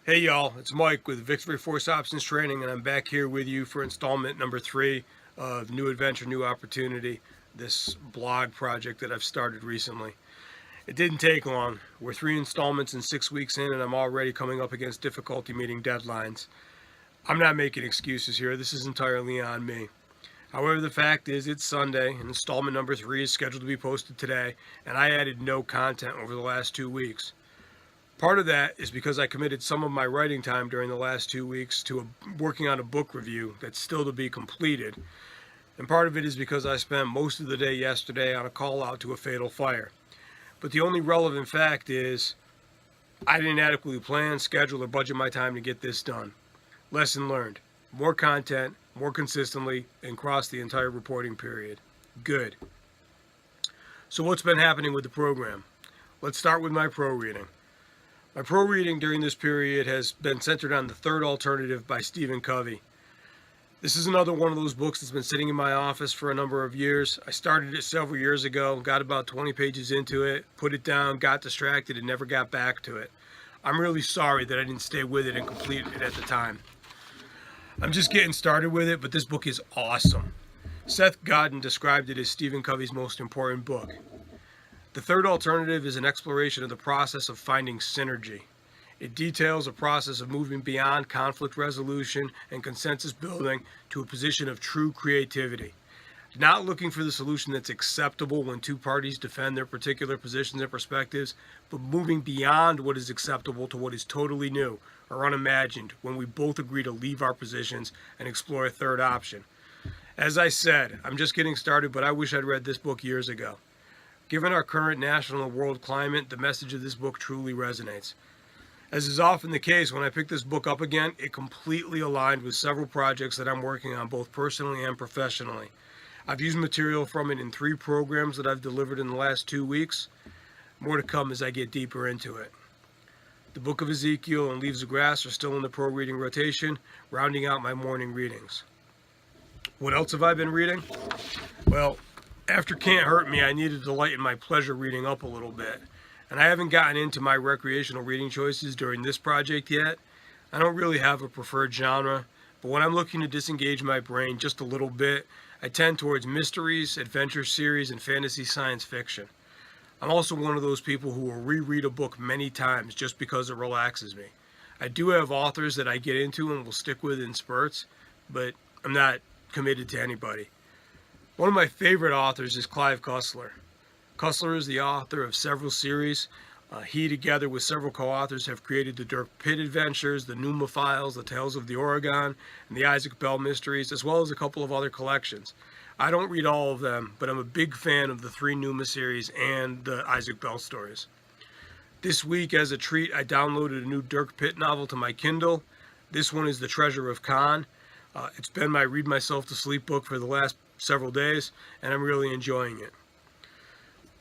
Hey y'all, it's Mike with Victory Force Options Training, and I'm back here with you for installment number 3 of New Adventure, New Opportunity, this blog project that I've started recently. It didn't take long. We're 3 installments and 6 weeks in, and I'm already coming up against difficulty meeting deadlines. I'm not making excuses here. This is entirely on me. However, the fact is it's Sunday, and installment number 3 is scheduled to be posted today, and I added no content over the last 2 weeks. Part of that is because I committed some of my writing time during the last 2 weeks to working on a book review that's still to be completed. And part of it is because I spent most of the day yesterday on a call out to a fatal fire. But the only relevant fact is I didn't adequately plan, schedule, or budget my time to get this done. Lesson learned. More content, more consistently, and across the entire reporting period. Good. So what's been happening with the program? Let's start with my pro reading. My pro reading during this period has been centered on The Third Alternative by Stephen Covey. This is another one of those books that's been sitting in my office for a number of years. I started it several years ago, got about 20 pages into it, put it down, got distracted, and never got back to it. I'm really sorry that I didn't stay with it and complete it at the time. I'm just getting started with it, but this book is awesome. Seth Godin described it as Stephen Covey's most important book. The Third Alternative is an exploration of the process of finding synergy. It details a process of moving beyond conflict resolution and consensus building to a position of true creativity. Not looking for the solution that's acceptable when two parties defend their particular positions and perspectives, but moving beyond what is acceptable to what is totally new or unimagined when we both agree to leave our positions and explore a third option. As I said, I'm just getting started, but I wish I'd read this book years ago. Given our current national and world climate, the message of this book truly resonates. As is often the case, when I picked this book up again, it completely aligned with several projects that I'm working on both personally and professionally. I've used material from it in 3 programs that I've delivered in the last 2 weeks. More to come as I get deeper into it. The Book of Ezekiel and Leaves of Grass are still in the pro reading rotation, rounding out my morning readings. What else have I been reading? Well, after Can't Hurt Me, I needed to lighten my pleasure reading up a little bit. And I haven't gotten into my recreational reading choices during this project yet. I don't really have a preferred genre, but when I'm looking to disengage my brain just a little bit, I tend towards mysteries, adventure series, and fantasy science fiction. I'm also one of those people who will reread a book many times just because it relaxes me. I do have authors that I get into and will stick with in spurts, but I'm not committed to anybody. One of my favorite authors is Clive Cussler. Cussler is the author of several series. He, together with several co-authors, have created the Dirk Pitt Adventures, the Numa Files, the Tales of the Oregon, and the Isaac Bell Mysteries, as well as a couple of other collections. I don't read all of them, but I'm a big fan of the 3 Numa series and the Isaac Bell stories. This week, as a treat, I downloaded a new Dirk Pitt novel to my Kindle. This one is The Treasure of Khan. It's been my read myself to sleep book for the last several days, and I'm really enjoying it.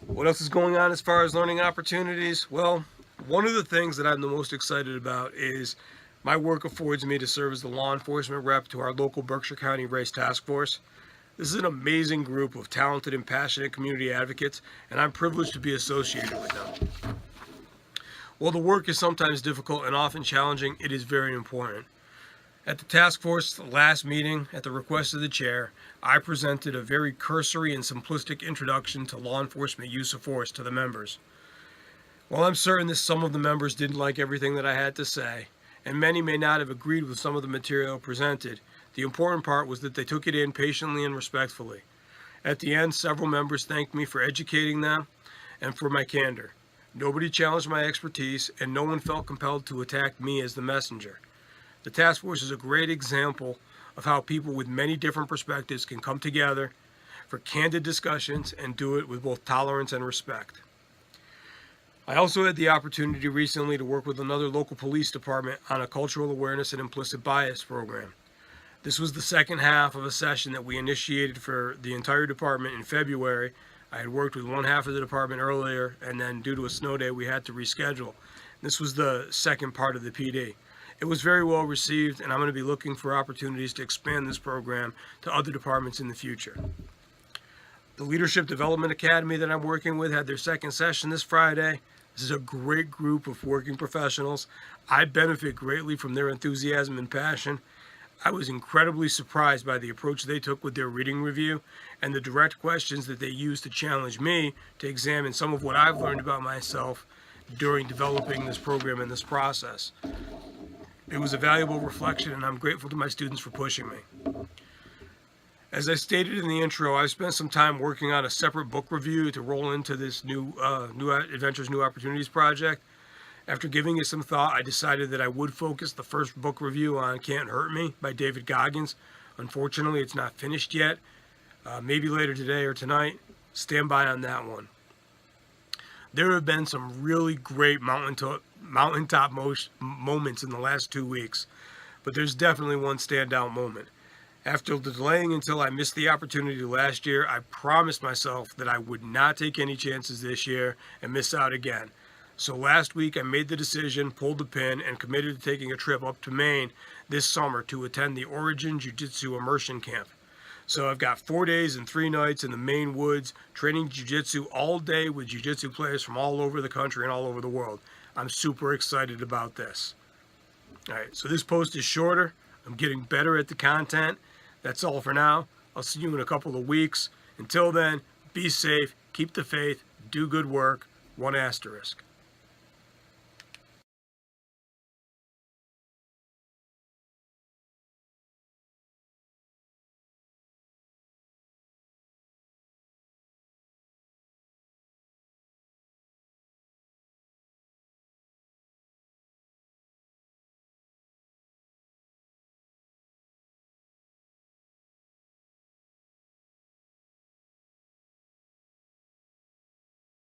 What else is going on as far as learning opportunities? Well, one of the things that I'm the most excited about is my work affords me to serve as the law enforcement rep to our local Berkshire County Race Task Force. This is an amazing group of talented and passionate community advocates, and I'm privileged to be associated with them. While the work is sometimes difficult and often challenging, it is very important. At the task force last meeting, at the request of the chair, I presented a very cursory and simplistic introduction to law enforcement use of force to the members. While I'm certain that some of the members didn't like everything that I had to say, and many may not have agreed with some of the material presented, the important part was that they took it in patiently and respectfully. At the end, several members thanked me for educating them and for my candor. Nobody challenged my expertise, and no one felt compelled to attack me as the messenger. The task force is a great example of how people with many different perspectives can come together for candid discussions and do it with both tolerance and respect. I also had the opportunity recently to work with another local police department on a cultural awareness and implicit bias program. This was the second half of a session that we initiated for the entire department in February. I had worked with one half of the department earlier, and then due to a snow day, we had to reschedule. This was the second part of the PD. It was very well received, and I'm going to be looking for opportunities to expand this program to other departments in the future. The Leadership Development Academy that I'm working with had their second session this Friday. This is a great group of working professionals. I benefit greatly from their enthusiasm and passion. I was incredibly surprised by the approach they took with their reading review and the direct questions that they used to challenge me to examine some of what I've learned about myself during developing this program and this process. It was a valuable reflection, and I'm grateful to my students for pushing me. As I stated in the intro, I've spent some time working on a separate book review to roll into this new Adventures, New Opportunities project. After giving it some thought, I decided that I would focus the first book review on Can't Hurt Me by David Goggins. Unfortunately, it's not finished yet. Maybe later today or tonight. Stand by on that one. There have been some really great mountaintop moments in the last 2 weeks, but there's definitely one standout moment. After delaying until I missed the opportunity last year, I promised myself that I would not take any chances this year and miss out again. So last week I made the decision, pulled the pin, and committed to taking a trip up to Maine this summer to attend the Origin Jiu-Jitsu Immersion Camp. So I've got 4 days and 3 nights in the Maine woods, training jiu-jitsu all day with jiu-jitsu players from all over the country and all over the world. I'm super excited about this. All right, so this post is shorter. I'm getting better at the content. That's all for now. I'll see you in a couple of weeks. Until then, be safe, keep the faith, do good work. 1 asterisk.